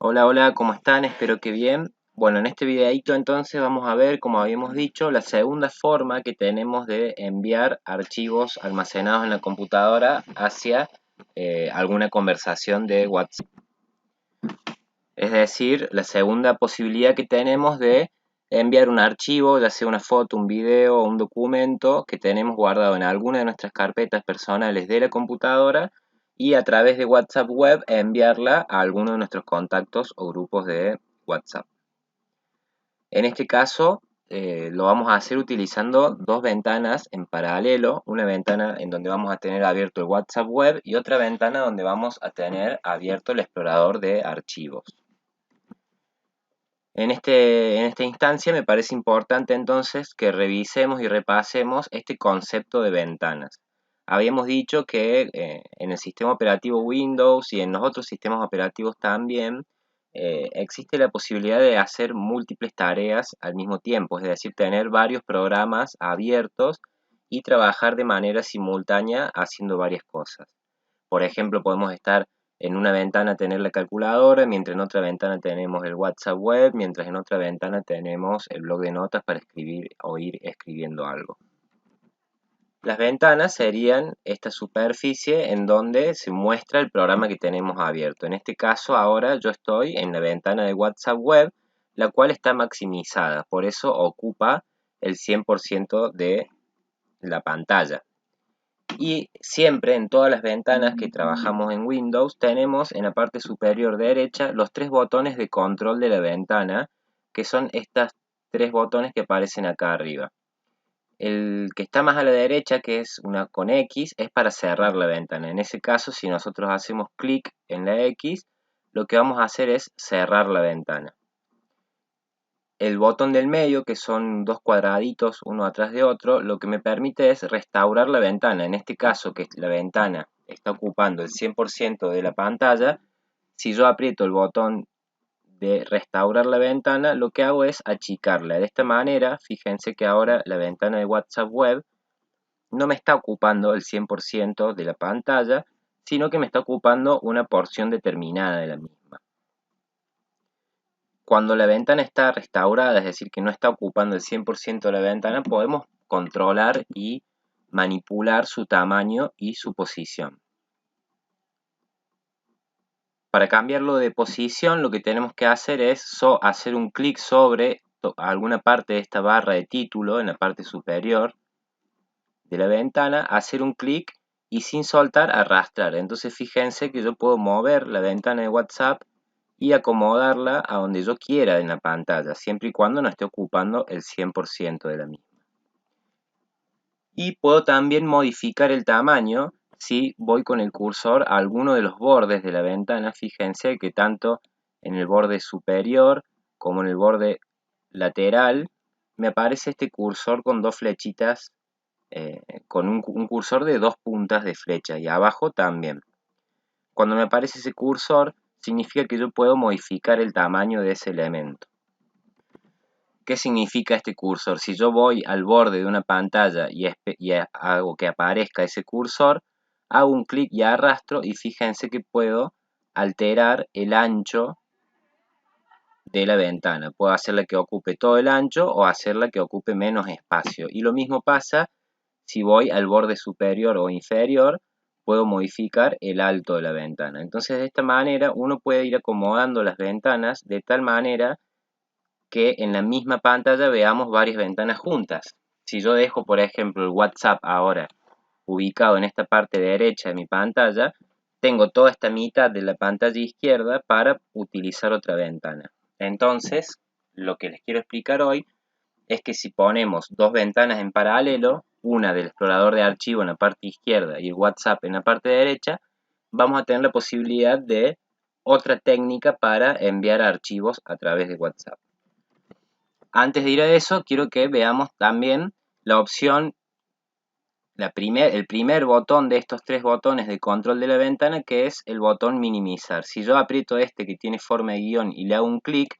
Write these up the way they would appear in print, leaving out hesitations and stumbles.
Hola, hola, ¿cómo están? Espero que bien. Bueno, en este videito entonces vamos a ver, como habíamos dicho, la segunda forma que tenemos de enviar archivos almacenados en la computadora hacia alguna conversación de WhatsApp. Es decir, la segunda posibilidad que tenemos de enviar un archivo, ya sea una foto, un video o un documento que tenemos guardado en alguna de nuestras carpetas personales de la computadora y a través de WhatsApp Web enviarla a alguno de nuestros contactos o grupos de WhatsApp. En este caso lo vamos a hacer utilizando dos ventanas en paralelo, una ventana en donde vamos a tener abierto el WhatsApp Web y otra ventana donde vamos a tener abierto el explorador de archivos. En esta instancia me parece importante entonces que revisemos y repasemos este concepto de ventanas. Habíamos dicho que en el sistema operativo Windows y en los otros sistemas operativos también existe la posibilidad de hacer múltiples tareas al mismo tiempo, es decir, tener varios programas abiertos y trabajar de manera simultánea haciendo varias cosas. Por ejemplo, podemos estar en una ventana tener la calculadora, mientras en otra ventana tenemos el WhatsApp web, mientras en otra ventana tenemos el blog de notas para escribir o ir escribiendo algo. Las ventanas serían esta superficie en donde se muestra el programa que tenemos abierto. En este caso ahora yo estoy en la ventana de WhatsApp web, la cual está maximizada, por eso ocupa el 100% de la pantalla. Y siempre en todas las ventanas que trabajamos en Windows tenemos en la parte superior derecha los tres botones de control de la ventana, que son estos tres botones que aparecen acá arriba. El que está más a la derecha, que es una con X, es para cerrar la ventana. En ese caso, si nosotros hacemos clic en la X, lo que vamos a hacer es cerrar la ventana. El botón del medio, que son dos cuadraditos uno atrás de otro, lo que me permite es restaurar la ventana. En este caso, que la ventana está ocupando el 100% de la pantalla, si yo aprieto el botón de restaurar la ventana, lo que hago es achicarla. De esta manera, fíjense que ahora la ventana de WhatsApp Web no me está ocupando el 100% de la pantalla, sino que me está ocupando una porción determinada de la misma. Cuando la ventana está restaurada, es decir, que no está ocupando el 100% de la ventana, podemos controlar y manipular su tamaño y su posición. Para cambiarlo de posición, lo que tenemos que hacer es hacer un clic sobre alguna parte de esta barra de título en la parte superior de la ventana, hacer un clic y sin soltar arrastrar. Entonces fíjense que yo puedo mover la ventana de WhatsApp y acomodarla a donde yo quiera en la pantalla, siempre y cuando no esté ocupando el 100% de la misma. Y puedo también modificar el tamaño si voy con el cursor a alguno de los bordes de la ventana. Fíjense que tanto en el borde superior como en el borde lateral me aparece este cursor con dos flechitas, con un cursor de dos puntas de flecha, y abajo también. Cuando me aparece ese cursor, significa que yo puedo modificar el tamaño de ese elemento. ¿Qué significa este cursor? Si yo voy al borde de una pantalla y hago que aparezca ese cursor, hago un clic y arrastro y fíjense que puedo alterar el ancho de la ventana. Puedo hacerla que ocupe todo el ancho o hacerla que ocupe menos espacio. Y lo mismo pasa si voy al borde superior o inferior, puedo modificar el alto de la ventana. Entonces de esta manera uno puede ir acomodando las ventanas de tal manera que en la misma pantalla veamos varias ventanas juntas. Si yo dejo, por ejemplo, el WhatsApp ahora ubicado en esta parte derecha de mi pantalla, tengo toda esta mitad de la pantalla izquierda para utilizar otra ventana. Entonces, lo que les quiero explicar hoy es que si ponemos dos ventanas en paralelo, una del explorador de archivo en la parte izquierda y el WhatsApp en la parte derecha, vamos a tener la posibilidad de otra técnica para enviar archivos a través de WhatsApp. Antes de ir a eso, quiero que veamos también la opción, el primer botón de estos tres botones de control de la ventana, que es el botón minimizar. Si yo aprieto este que tiene forma de guión y le hago un clic,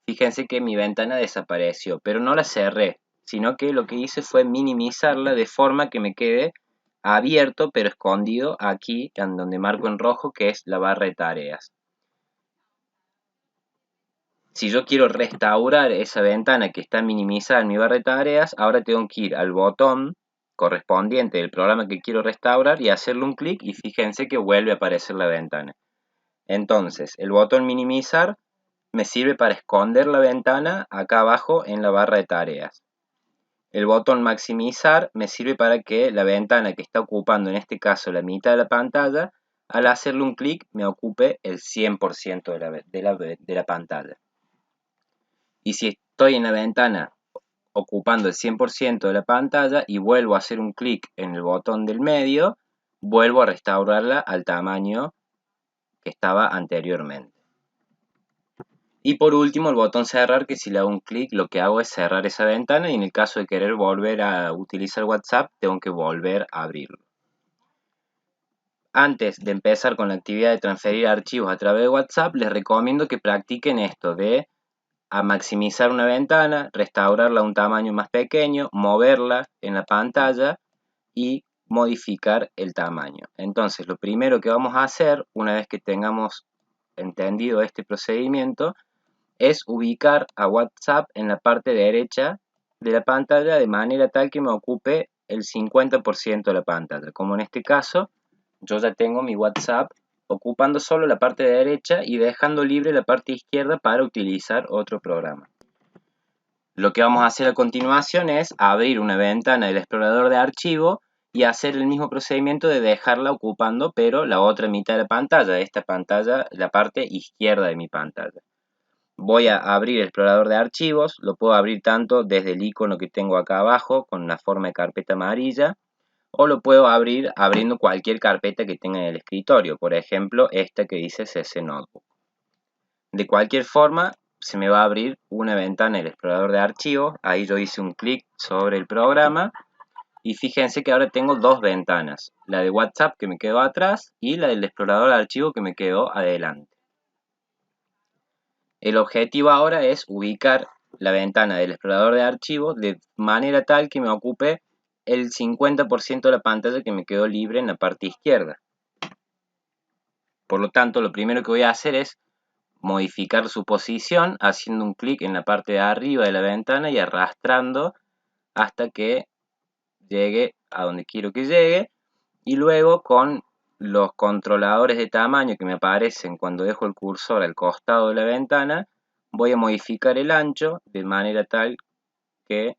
fíjense que mi ventana desapareció, pero no la cerré, sino que lo que hice fue minimizarla de forma que me quede abierto pero escondido aquí en donde marco en rojo, que es la barra de tareas. Si yo quiero restaurar esa ventana que está minimizada en mi barra de tareas, ahora tengo que ir al botón correspondiente del programa que quiero restaurar y hacerle un clic y fíjense que vuelve a aparecer la ventana. Entonces, el botón minimizar me sirve para esconder la ventana acá abajo en la barra de tareas. El botón maximizar me sirve para que la ventana que está ocupando en este caso la mitad de la pantalla, al hacerle un clic me ocupe el 100% de la pantalla. Y si estoy en la ventana ocupando el 100% de la pantalla y vuelvo a hacer un clic en el botón del medio, vuelvo a restaurarla al tamaño que estaba anteriormente. Y por último el botón cerrar, que si le hago un clic lo que hago es cerrar esa ventana y en el caso de querer volver a utilizar WhatsApp tengo que volver a abrirlo. Antes de empezar con la actividad de transferir archivos a través de WhatsApp, les recomiendo que practiquen esto de maximizar una ventana, restaurarla a un tamaño más pequeño, moverla en la pantalla y modificar el tamaño. Entonces, lo primero que vamos a hacer, una vez que tengamos entendido este procedimiento, es ubicar a WhatsApp en la parte derecha de la pantalla de manera tal que me ocupe el 50% de la pantalla. Como en este caso, yo ya tengo mi WhatsApp ocupando solo la parte derecha y dejando libre la parte izquierda para utilizar otro programa. Lo que vamos a hacer a continuación es abrir una ventana del explorador de archivo y hacer el mismo procedimiento de dejarla ocupando pero la otra mitad de la pantalla, esta pantalla, la parte izquierda de mi pantalla. Voy a abrir el explorador de archivos, lo puedo abrir tanto desde el icono que tengo acá abajo con una forma de carpeta amarilla, o lo puedo abrir abriendo cualquier carpeta que tenga en el escritorio, por ejemplo esta que dice CC Notebook. De cualquier forma se me va a abrir una ventana en el explorador de archivos, ahí yo hice un clic sobre el programa y fíjense que ahora tengo dos ventanas, la de WhatsApp que me quedó atrás y la del explorador de archivos que me quedó adelante. El objetivo ahora es ubicar la ventana del explorador de archivos de manera tal que me ocupe el 50% de la pantalla que me quedó libre en la parte izquierda. Por lo tanto, lo primero que voy a hacer es modificar su posición haciendo un clic en la parte de arriba de la ventana y arrastrando hasta que llegue a donde quiero que llegue, y luego con los controladores de tamaño que me aparecen cuando dejo el cursor al costado de la ventana, voy a modificar el ancho de manera tal que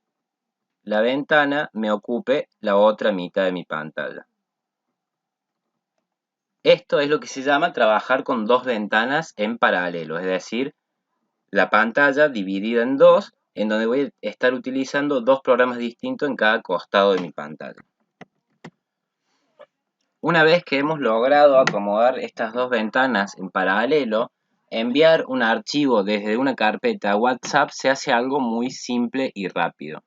la ventana me ocupe la otra mitad de mi pantalla. Esto es lo que se llama trabajar con dos ventanas en paralelo, es decir, la pantalla dividida en dos, en donde voy a estar utilizando dos programas distintos en cada costado de mi pantalla. Una vez que hemos logrado acomodar estas dos ventanas en paralelo, enviar un archivo desde una carpeta a WhatsApp se hace algo muy simple y rápido.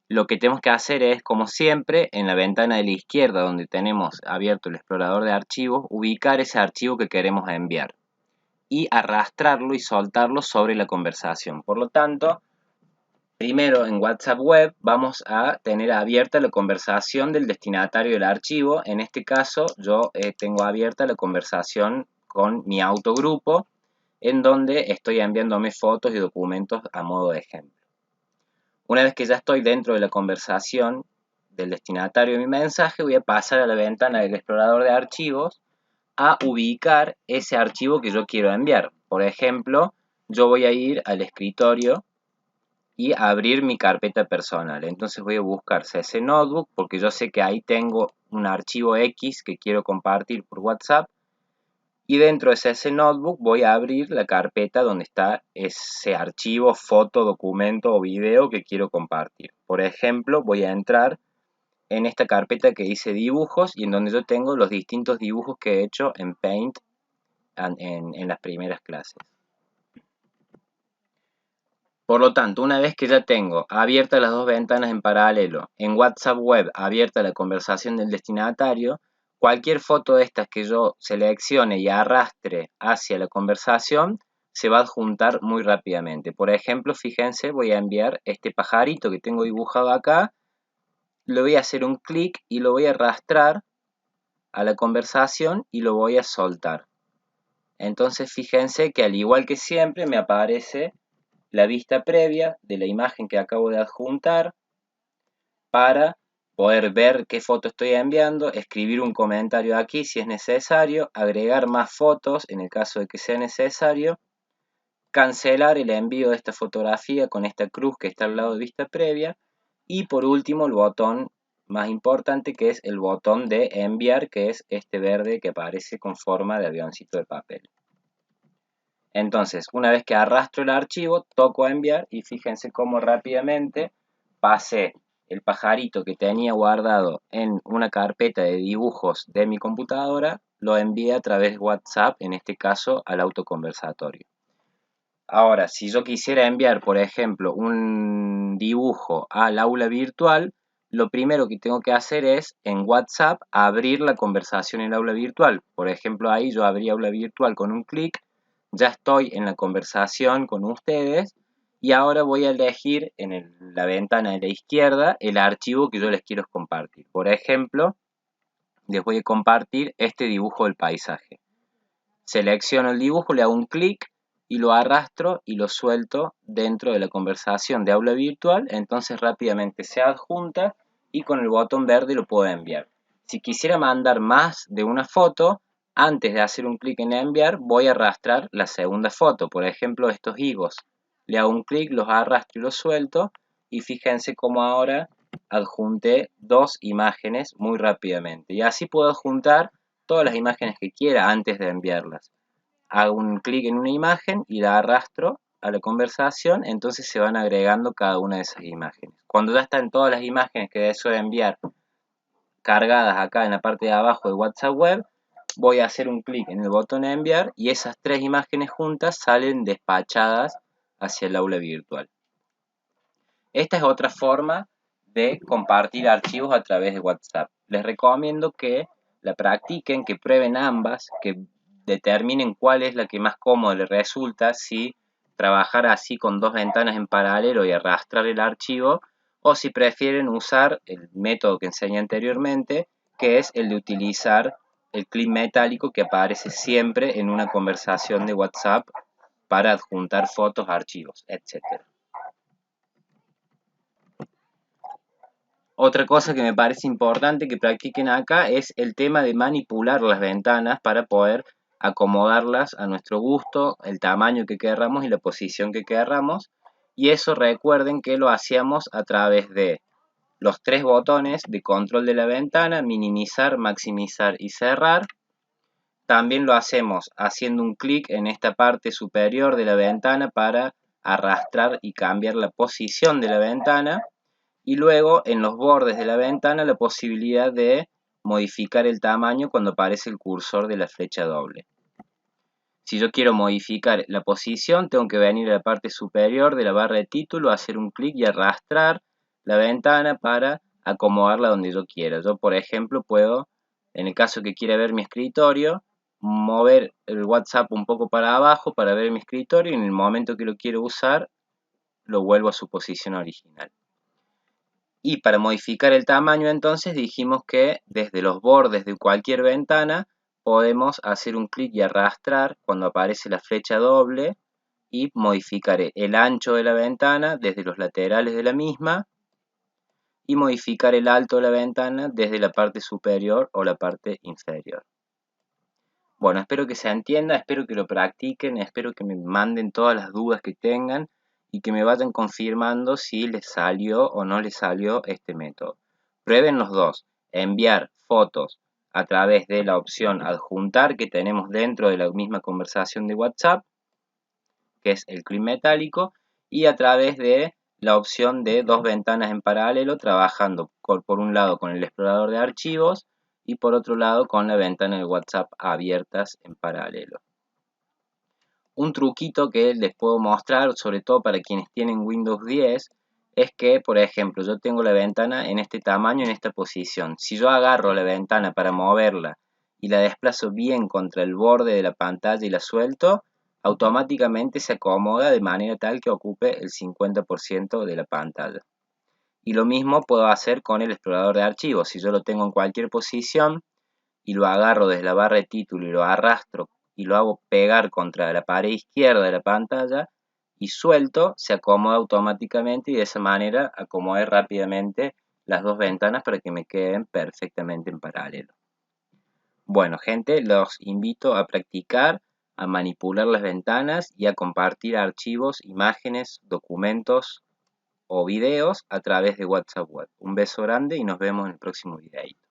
Lo que tenemos que hacer es, como siempre, en la ventana de la izquierda donde tenemos abierto el explorador de archivos, ubicar ese archivo que queremos enviar y arrastrarlo y soltarlo sobre la conversación. Por lo tanto, primero en WhatsApp Web vamos a tener abierta la conversación del destinatario del archivo. En este caso yo tengo abierta la conversación con mi autogrupo en donde estoy enviándome fotos y documentos a modo de ejemplo. Una vez que ya estoy dentro de la conversación del destinatario de mi mensaje, voy a pasar a la ventana del explorador de archivos a ubicar ese archivo que yo quiero enviar. Por ejemplo, yo voy a ir al escritorio y abrir mi carpeta personal. Entonces voy a buscar CC Notebook porque yo sé que ahí tengo un archivo X que quiero compartir por WhatsApp. Y dentro de CC Notebook voy a abrir la carpeta donde está ese archivo, foto, documento o video que quiero compartir. Por ejemplo, voy a entrar en esta carpeta que dice dibujos y en donde yo tengo los distintos dibujos que he hecho en Paint en las primeras clases. Por lo tanto, una vez que ya tengo abiertas las dos ventanas en paralelo, en WhatsApp Web abierta la conversación del destinatario, cualquier foto de estas que yo seleccione y arrastre hacia la conversación se va a adjuntar muy rápidamente. Por ejemplo, fíjense, voy a enviar este pajarito que tengo dibujado acá, le voy a hacer un clic y lo voy a arrastrar a la conversación y lo voy a soltar. Entonces fíjense que al igual que siempre me aparece la vista previa de la imagen que acabo de adjuntar para poder ver qué foto estoy enviando, escribir un comentario aquí si es necesario, agregar más fotos en el caso de que sea necesario, cancelar el envío de esta fotografía con esta cruz que está al lado de vista previa y por último el botón más importante que es el botón de enviar, que es este verde que aparece con forma de avioncito de papel. Entonces, una vez que arrastro el archivo, toco a enviar y fíjense cómo rápidamente pasé el pajarito que tenía guardado en una carpeta de dibujos de mi computadora, lo envié a través de WhatsApp, en este caso al autoconversatorio. Ahora, si yo quisiera enviar, por ejemplo, un dibujo al aula virtual, lo primero que tengo que hacer es en WhatsApp abrir la conversación en el aula virtual. Por ejemplo, ahí yo abrí aula virtual con un clic, ya estoy en la conversación con ustedes y ahora voy a elegir en la ventana de la izquierda el archivo que yo les quiero compartir. Por ejemplo, les voy a compartir este dibujo del paisaje. Selecciono el dibujo, le hago un clic y lo arrastro y lo suelto dentro de la conversación de aula virtual, entonces rápidamente se adjunta y con el botón verde lo puedo enviar. Si quisiera mandar más de una foto, antes de hacer un clic en enviar, voy a arrastrar la segunda foto, por ejemplo estos higos. Le hago un clic, los arrastro y los suelto y fíjense cómo ahora adjunté dos imágenes muy rápidamente. Y así puedo adjuntar todas las imágenes que quiera antes de enviarlas. Hago un clic en una imagen y la arrastro a la conversación, entonces se van agregando cada una de esas imágenes. Cuando ya están todas las imágenes que deseo enviar cargadas acá en la parte de abajo de WhatsApp Web, voy a hacer un clic en el botón de enviar y esas tres imágenes juntas salen despachadas hacia el aula virtual. Esta es otra forma de compartir archivos a través de WhatsApp. Les recomiendo que la practiquen, que prueben ambas, que determinen cuál es la que más cómoda les resulta, si trabajar así con dos ventanas en paralelo y arrastrar el archivo, o si prefieren usar el método que enseñé anteriormente, que es el de utilizar el clip metálico que aparece siempre en una conversación de WhatsApp para adjuntar fotos, archivos, etc. Otra cosa que me parece importante que practiquen acá es el tema de manipular las ventanas para poder acomodarlas a nuestro gusto, el tamaño que querramos y la posición que querramos. Y eso recuerden que lo hacíamos a través de los tres botones de control de la ventana: minimizar, maximizar y cerrar. También lo hacemos haciendo un clic en esta parte superior de la ventana para arrastrar y cambiar la posición de la ventana. Y luego en los bordes de la ventana la posibilidad de modificar el tamaño cuando aparece el cursor de la flecha doble. Si yo quiero modificar la posición, tengo que venir a la parte superior de la barra de título, hacer un clic y arrastrar la ventana para acomodarla donde yo quiera. Yo, por ejemplo, puedo, en el caso que quiera ver mi escritorio, mover el WhatsApp un poco para abajo para ver mi escritorio y en el momento que lo quiero usar, lo vuelvo a su posición original. Y para modificar el tamaño entonces dijimos que desde los bordes de cualquier ventana podemos hacer un clic y arrastrar cuando aparece la flecha doble y modificar el ancho de la ventana desde los laterales de la misma y modificar el alto de la ventana desde la parte superior o la parte inferior. Bueno, espero que se entienda, espero que lo practiquen, espero que me manden todas las dudas que tengan y que me vayan confirmando si les salió o no les salió este método. Prueben los dos, enviar fotos a través de la opción adjuntar que tenemos dentro de la misma conversación de WhatsApp, que es el clip metálico, y a través de la opción de dos ventanas en paralelo, trabajando por un lado con el explorador de archivos y por otro lado con la ventana de WhatsApp abiertas en paralelo. Un truquito que les puedo mostrar, sobre todo para quienes tienen Windows 10, es que, por ejemplo, yo tengo la ventana en este tamaño, en esta posición. Si yo agarro la ventana para moverla y la desplazo bien contra el borde de la pantalla y la suelto, automáticamente se acomoda de manera tal que ocupe el 50% de la pantalla. Y lo mismo puedo hacer con el explorador de archivos. Si yo lo tengo en cualquier posición y lo agarro desde la barra de título y lo arrastro y lo hago pegar contra la pared izquierda de la pantalla y suelto, se acomoda automáticamente y de esa manera acomodé rápidamente las dos ventanas para que me queden perfectamente en paralelo. Bueno, gente, los invito a practicar, a manipular las ventanas y a compartir archivos, imágenes, documentos o videos a través de WhatsApp Web. Un beso grande y nos vemos en el próximo video.